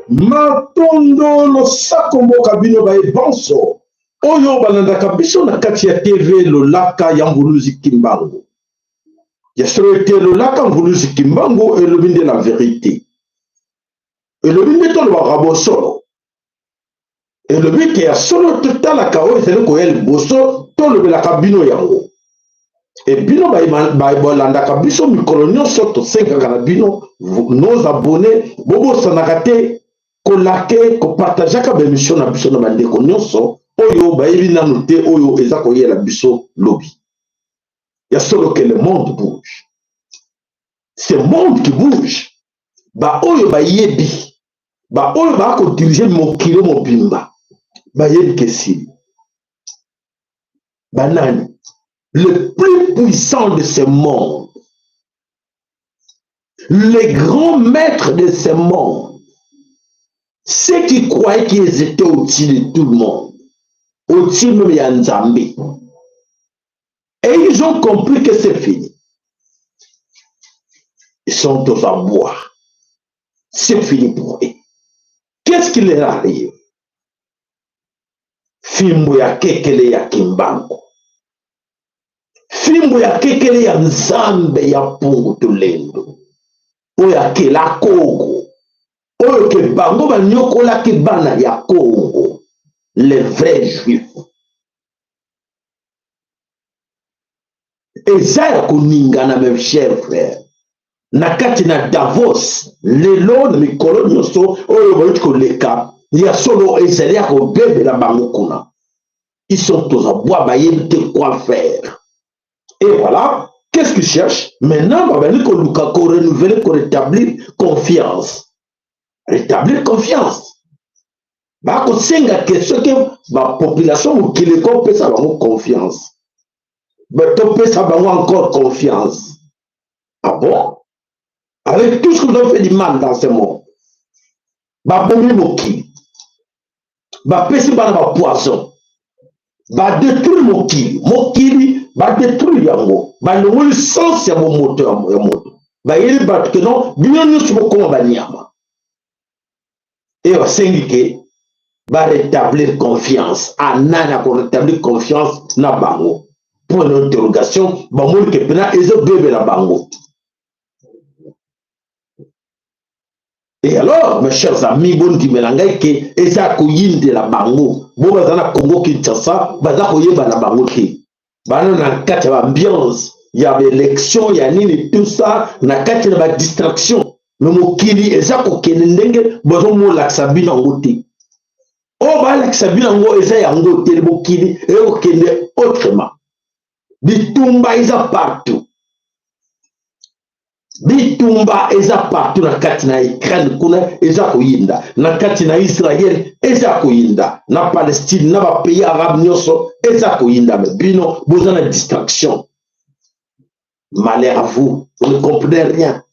Matondo lo sakombo kabino ba ebanso. Oyo balandaka biso na kati ya TV Lolaka ya Nguluzi Kimbangu. Yasoro ete Lolaka Nguluzi Kimbangu elobi nde la vérité. Elobi nde tolo bakabo solo. Elobi ke ya solo totalaka oyo ezali koya liboso tolobelaka bino yango. E bino balandaka biso mikolo nyonso tosengaka na bino nos abonnés bobosanaka te kolake kopartageaka baémission na biso na bandeko nyonso oyo bayebi nanu te oyo eza koyela biso lobi. Ya solo que le monde bouge. C'est le monde qui bouge. Ba oyo bayebi. Ba oyo ba ko diriger mokilo mobimba. Bayebi kesili. Banani. Le plus puissant de ce monde. Les grands maîtres de ce monde. Ceux qui croyaient qu'ils étaient au-dessus de tout le monde. Au-dessus même de Nzambe. Et ils ont compris que c'est fini. Ils sont aux abois. C'est fini pour eux. Qu'est-ce qui leur arrive? Fimbo ya kekele ya Kimbangu. Fimbo ya kekele ya Nzambe ya Pungu Tulendo. Oya ke la Congo. Oyo ke bango banyokola ke bana ya Congo. Les vrais juifs. Eza ya koningana mes chers frères. Nakati na Davos. Lelo na mikolo nyonso oyo bayuti koleka. Ya solo ezali ya kobebe la bango kuna. Ils sont tous à bois bayebi te quoi faire. Et voilà. Qu'est-ce qu'ils cherchent? Maintenant, on va renouveler, rétablir confiance. Rétablir confiance. Bah, qu'on sait que ce que la population qui les compte, ça va avoir confiance. Mais tu ça va avoir encore confiance. Ah bon? Avec tout ce que nous avons fait du mal dans ce monde. Bah, bon, mon qui? Bah, pèse pas dans poison. Bah, détruire mon qui? Va détruire yango va le sens ya moteur ya moto va yeli bat que non bien nous sur comment va niama et va singike va rétablir confiance anana pour rétablir confiance na bango pour l'interrogation ba mo ke pena ezo bebe la bango. Et alors mes chers amis bon qui melangai ke eza ko yinde la bango bo bazana Congo Kinshasa baza ko yeba la bango ki bana na kati ya ambiance ya élection ya nini tout ça na kati na ba distraction no mokili eza ko kende ndenge bozo mo laksa bino ngote o ba laksa bino ngo eza ya ngote mokili e ko kende autrement bitumba eza partout na kati na Ukraine kuna eza ko yinda na kati na Israël eza ko yinda na Palestine na ba pays arabes nyonso eza ko yinda mais bino besoin de distraction. Malheur à vous ne comprenez rien.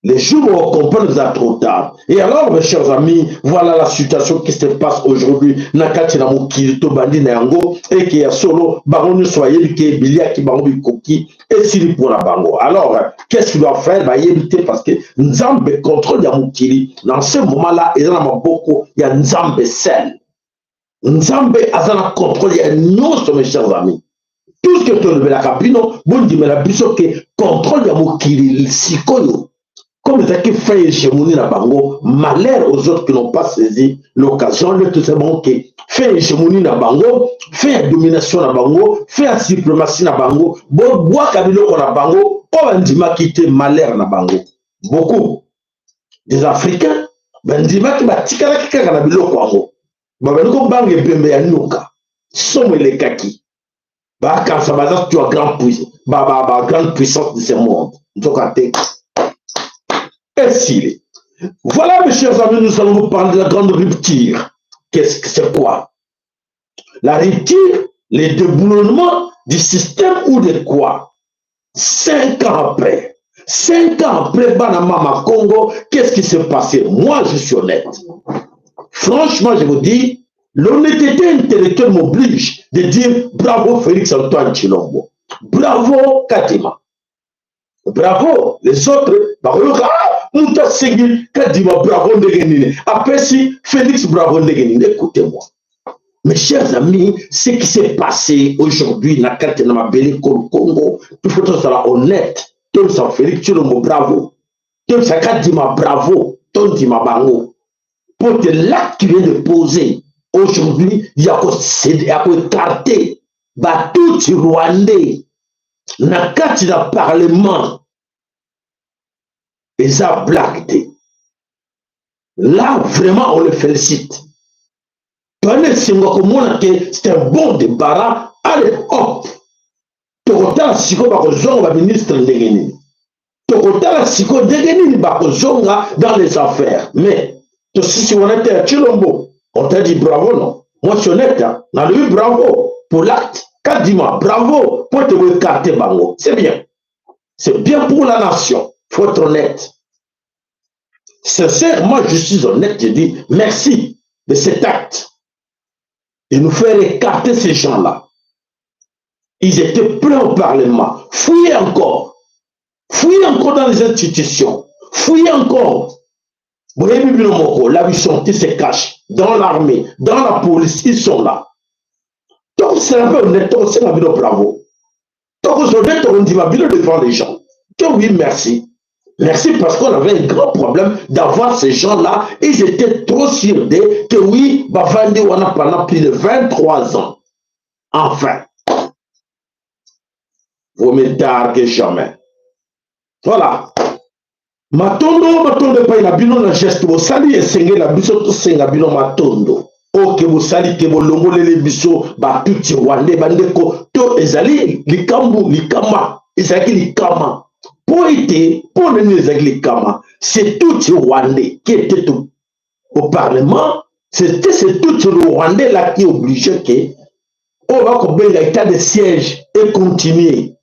Les jours où on comprend déjà trop tard. Et alors, mes chers amis, voilà la situation qui se passe aujourd'hui. Nakati na mokili to bandi na yango et qui est solo baron soyez qui bilia qui baron koki et sili pour la bango. Alors, qu'est-ce qu'il doit faire? Bah éviter parce que Nzambe contrôle ya mokili. Dans ce moment-là, il y a beaucoup, il y a Nzambe seul. Nzambe azana contrôle ya nyonso mes chers amis. Tout ce que tu le la capino, bon dit mais la biso que contrôle ya mokili sikoyo. Comme ça qui fait hégémonie na bango, malheur aux autres qui n'ont pas saisi l'occasion, le tout simplement qui fait hégémonie na bango, fait domination na bango, fait suprématie na bango, bois kabilo na bango, bandima qui te malheur na bango. Beaucoup des Africains, bandima qui batikala qui kaka na bilo kwango. Babaniko bange pembe ya nuka. Somme les kaki. Ba quand ça va tu as grande puissance, grande puissance de ce monde. Donc et s'il voilà, mes chers amis, nous allons vous parler de la grande rupture. Qu'est-ce que c'est quoi? La rupture, les déboulonnements du système ou de quoi? 5 ans après, Banamama Congo, qu'est-ce qui s'est passé? Moi, je suis honnête. Franchement, je vous dis, l'honnêteté intellectuelle m'oblige de dire bravo Félix Antoine Tshilombo. Bravo Kadima. Bravo. Les autres, Mouta Segui, Kadima, bravo Ndegenine. Après si Félix Bravo Ndegenine, écoutez-moi. Mes chers amis, ce qui s'est passé aujourd'hui, na carte na mabeli Congo, il faut être honnête. Tout ça, Félix Tshilombo, bravo. Tout ça, Kadima, bravo. Tout Dima Bango. Pour que l'acte qui vient de poser, aujourd'hui, il y a qu'à écarter, tout Rwandais, na carte na parlement, et ça blague. Là, vraiment, on le félicite. C'est un bon débarras. Allez, hop! Tokota siko bakozonga ministre Ndegeni. Tokota siko Ndegeni bakozonga dans les affaires. Mais, si on était à Tshilombo, on t'a dit bravo, non? Moi, je suis honnête, on a dit bravo pour l'acte. Kadima, bravo pour te écarter Bango. C'est bien. C'est bien pour la nation. Il faut être honnête. Sincèrement, je suis honnête, je dis merci de cet acte. Et nous faire écarter ces gens-là. Ils étaient pleins au Parlement. Fouillez encore dans les institutions. Fouillez encore. Vous voyez, là où ils sont, ils se cachent. Dans l'armée, dans la police, ils sont là. Donc, c'est un peu honnête, c'est un peu bravo. Donc, aujourd'hui, on dit ma ville devant les gens. Donc, oui, merci. Merci parce qu'on avait un grand problème d'avoir ces gens-là. Ils étaient trop sûrs que oui, Bafandi Wana pendant plus de 23 ans. Enfin. Vaut mieux tard que jamais. Voilà. Matondo pa ina bino na geste bo sali esenge la biso to senga bino matondo. O ke bo sali ke bo longolele biso ba tuti wande bandeko to ezali likambu likama. Ezali likama. Pour les Kama, c'est tout le Rwandais qui était au Parlement. C'est tout le Rwandais là qui est obligé qu'on va combien l'état de siège et continuer.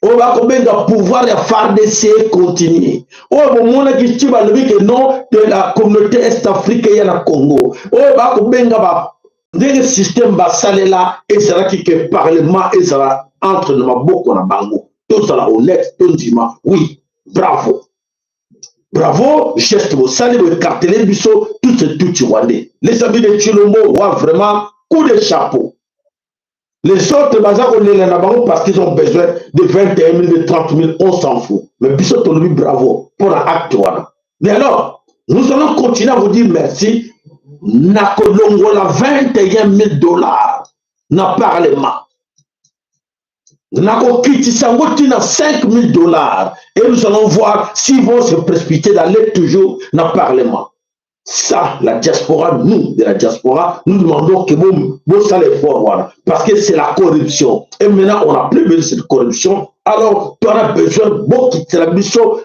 On va combien de pouvoir faire des sièges et continuer. On va qui que non de la communauté est-africaine à Congo. On va combien de système basal là et c'est là qui est Parlement et ça va entre nous beaucoup na bango. Tout ça là honnête, tout dima, oui, bravo. Bravo, geste vous saluez le cartel biso, tout ce tout Rwandais. Les amis de Tshilombo, vraiment, coup de chapeau. Les autres, on les bango parce qu'ils ont besoin de 21 000, de 30 000, on s'en fout. Mais biso, on lui bravo pour l'acte. Mais alors, nous allons continuer à vous dire merci. Nakolongo la 21 000 $ na parlement. Nako Kitisango na 5 000 $ et nous allons voir s'ils vont se précipiter d'aller toujours dans le Parlement. Ça, la diaspora, nous, de la diaspora, nous demandons que vous allez voir parce que c'est la corruption. Et maintenant, on n'a plus besoin de cette corruption. Alors, tu auras besoin de beaucoup de la mission.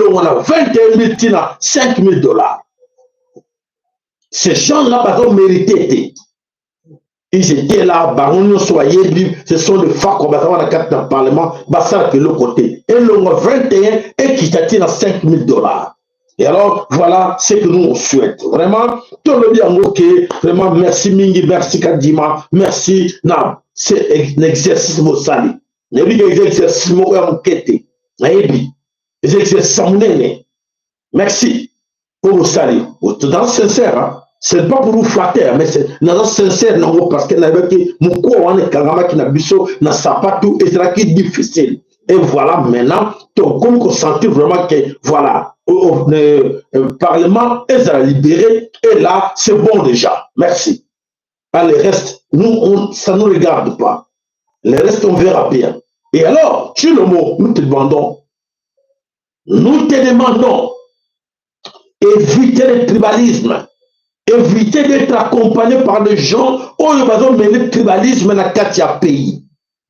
On a 21 000 $, 5 000 $. Ces gens-là, par exemple, méritaient. Ils étaient là, baron, soyez libres, ce sont des femmes combattants dans la carte dans le Parlement, ça de l'autre côté. Et l'on a 21 et qui t'attire à 5 000 $. Et alors, voilà ce que nous on souhaite. Vraiment, tout le bien, ok, vraiment, merci Mingi, merci Kadima, merci, non, c'est un exercice sali. Il y a des exercices enquête. Il y a des exercices merci pour vous saluer. Dans sincère, hein. C'est pas pour vous flatter, mais c'est dans sincère, non, parce que mon corps est qui n'a biso, n'a pas tout, et c'est qui est difficile. Et voilà, maintenant, comme on sentit vraiment que, voilà, le Parlement est libéré, et là, c'est bon déjà. Merci. Le reste, nous, ça ne nous regarde pas. Le reste, on verra bien. Et alors, tu le mot, nous te demandons, éviter le tribalisme. Éviter d'être accompagné par des gens où ils vont mener le tribalisme dans le pays.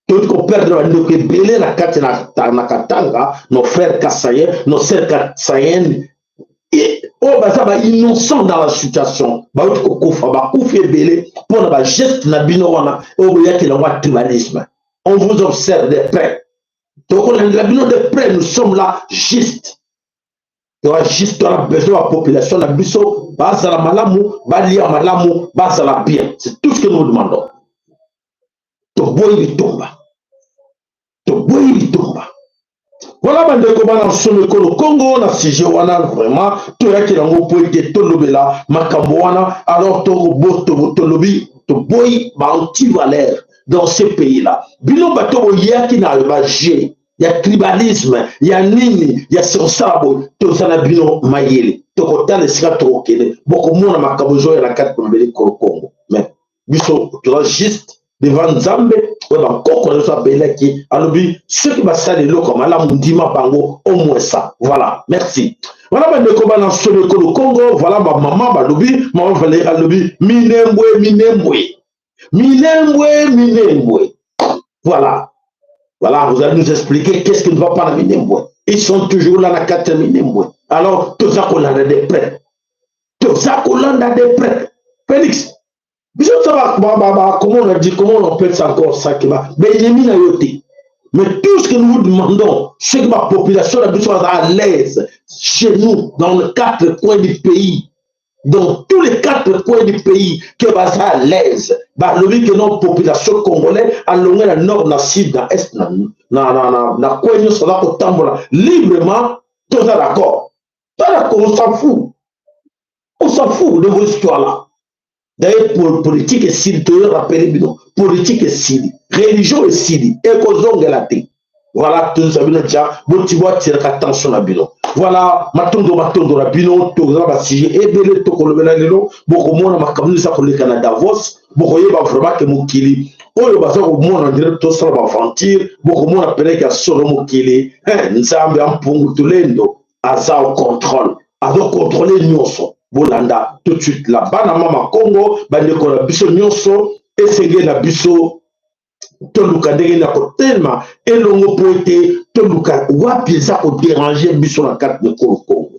Donc, on perd le belé dans le Katanga, nos frères Kassaïens, nos sœurs Kassaïennes, et ils sont innocents dans la situation. Ils pour le geste de tribalisme. On vous observe de près. Donc, on a de près, nous sommes là juste. Il y aura juste besoin de la population, la biso, basala malamu, balia malamu, basala bien. C'est tout ce que nous demandons. Toboyi bitomba. Voilà, bandeko bana someko le Congo, na sujet wana vraiment, to yaki nango po ete to lobela makambo wana, alors to boto to lobi to boy ba anti-valeur dans ce pays-là. Bino bato bo yaki na ba G, ya tribalisme, ya nini, ya sosabo, to sana bino mayele. To kotale sika to okele, boko mona makambo zo ya la carte pour le Congo. Mais biso to juste devant Nzambe, ouais, bah, quand on a beleki, alobi, ceux qui va saler l'eau comme la mundima bango, au moins ça. Voilà, merci. Voilà, bah, de combat dans ce le Congo, voilà, ma maman, bah, lobi, maman, valait, alobi, minembwe, minembwe. Minembwe, minembwe. Voilà. Voilà, vous allez nous expliquer qu'est-ce qui ne va pas dans minembwe. Ils sont toujours là, dans la 4 minembwe. Alors, tout ça qu'on a des prêts. Tout ça qu'on a des prêts. Félix. Comment on a dit, comment on appelle ça encore ça qui va. Mais tout ce que nous vous demandons, c'est que ma population soit à l'aise chez nous, dans les 4 coins du pays. Dans tous les 4 coins du pays, qu'elle va à l'aise. Le but que notre population congolaise, à l'ouest, dans le nord, dans le sud, dans l'est, dans le coin, nous sommes librement, tout ça d'accord. On s'en fout. On s'en fout de vos histoires-là. D'ailleurs, politique est sili, tu veux rappeler, politique est sili, religion est sili, et qu'on a la tête. Voilà, tout ça, déjà, tu vois, tu as attention à bino. Voilà, matondo, la bino, tu as sujet, et belé, tu as le vélo, beaucoup moins, ma caméra, ça pour le Canada, Davos, beaucoup y a vraiment que Moukili, oh, le bazar au monde, en direct, tout ça va aventure, beaucoup moins appelé qu'il y a solo Moukili, nous sommes en pongo, tout l'endo, à ça au contrôle, à contrôler nous. Bolanda tout de suite là bana mama Congo bandeko na biso nyonso esenge na biso toluka ndenge na kotelma elongo po ete toluka wapi eza kodéranger biso na carte de Congo.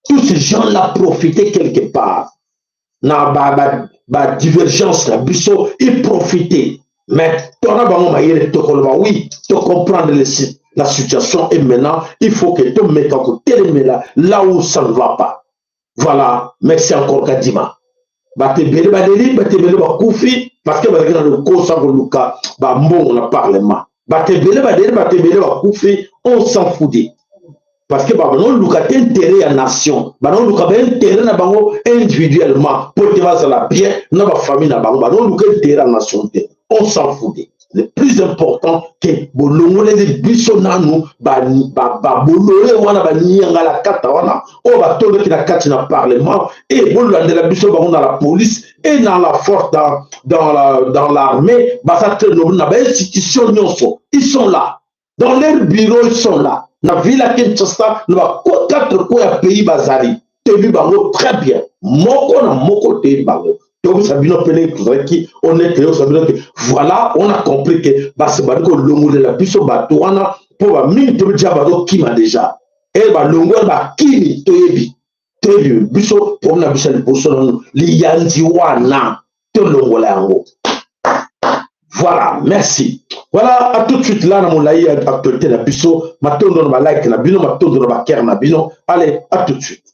Tous ces gens là profitaient quelque part na ba divergence na biso ils profitaient mais tona bango mayele tokoloba oui to comprendre la situation et maintenant il faut que to meka ko telemela là où ça ne va pas. Voilà, merci encore Kadima. Batebele badeli, batebele bakoufi, parce que dans le cours sans Luka, bon on a parlement. Batebele badeli, batebele bakoufi, on s'en foutait. Parce que non Luka t'es intérêt à nation, non Luka ben intérêt na bango individuellement, pour te voir ça la bien, na ba famille na bango, non Luka intérêt à nation, on s'en foutait. Le plus important que bolongole de biso nanu bolore wana banyanga la kata wana o batole ki na kati na parlement et bolande la biso bango dans la police et dans la force dans l'armée basa treno na ba institution nyonso ils sont là dans leur bureau ils sont là na ville Kinshasa na 4 coins ya pays bazali tebi bango très bien moko na moko te bango. Voilà, on a compris que Basebadiko longo de la biso batouana pour la mine de Jabado qui m'a déjà. Et bah longo ba kimi toyebi. Toyebi biso pour na biso le poson li yandiwana to longo la yango. Voilà, merci. Voilà, à tout de suite là dans mon laï actualité na biso, matondo na ba like na bino, matondo na ba ker na bino. Allez, à tout de suite.